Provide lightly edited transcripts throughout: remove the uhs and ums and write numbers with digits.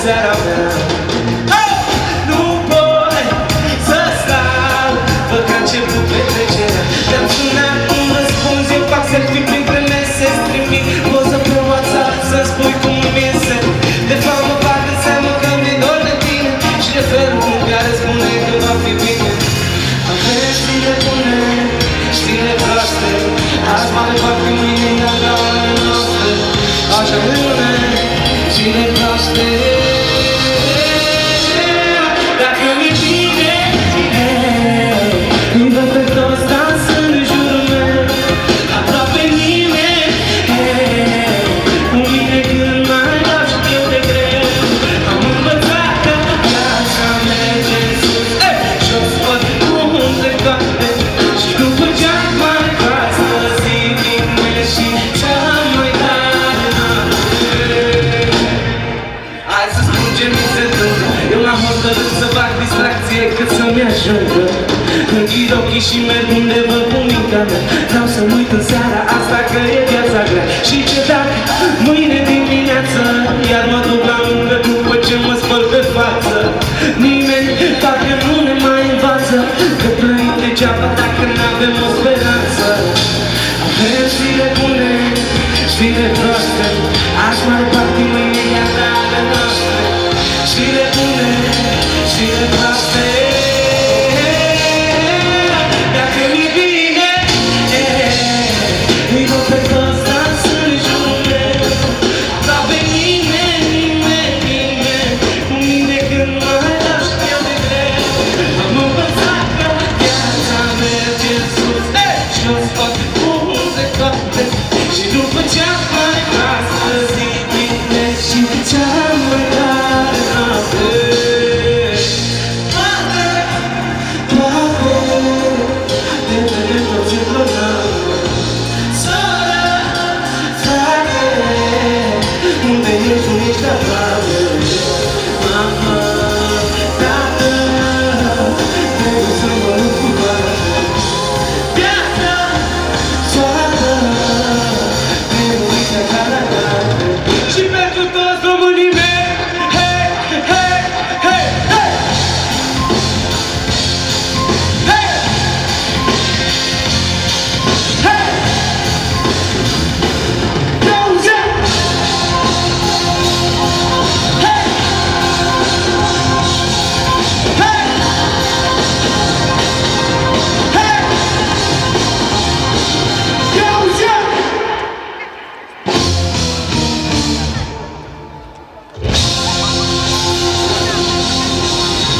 seara mea. Nu pot să stau, văd că a început petrecerea. Te-am sunat, cum răspunzi, eu fac selfie printre meses. Trimit poză pe WhatsApp să-mi spui cum îmi iese. De fapt mă fac în seamă că mi-e dor de tine și de felul în care spune că va fi bine. Avem știle bune, știle proaste, azi mai departe mâine iar la oameni noastre. Așa rămâne, știle proaste. Dacă mi-e bine, îi văd pe toți dansând în jurul meu. Aproape nimeni, cu mine când mai dau și eu de greu. Am învățat că viața merge în sus și-o scot cum de toate. Și după ce-am mai față, zic bine și cea mai tare noapte. Hai să spun ce mi se întâmplă. Eu m-am hotărât să fac distracție cât să-mi ajungă. Închid ochii și merg unde văd bunica mea. Vreau să-mi uit în seara asta că e viața grea. Și ce dacă mâine dimineață iar mă duc la muncă după ce mă spăl pe față. Nimeni dacă nu ne mai învață că trăim degeaba dacă n-avem o speranță. Avem zile bune, zile proaste, azi mai departe mâine iar la ale noastre. Zile bune, zile proaste. Dacă mi-e bine, îi văd pe toți dansând în jurul meu. Aproape nimeni, cu mine când mai dau și eu de greu. Am învățat că viața merge în sus și-o scot cum de toate. Și după ce-am mai față, zic bine și cea mai tare noapte. Unde ești, nu ești aproape. Mama, tată, trebuie să mă lupt cu toate. Viața, soartă, trebuie uite ca la toate. Și pentru toți românii mei, hei, hei, hei, hei! Hei! Hei! Gauze!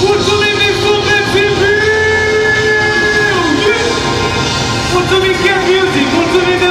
Mulțumim din suflet și viu! Mulțumim Cat Music, mulțumim de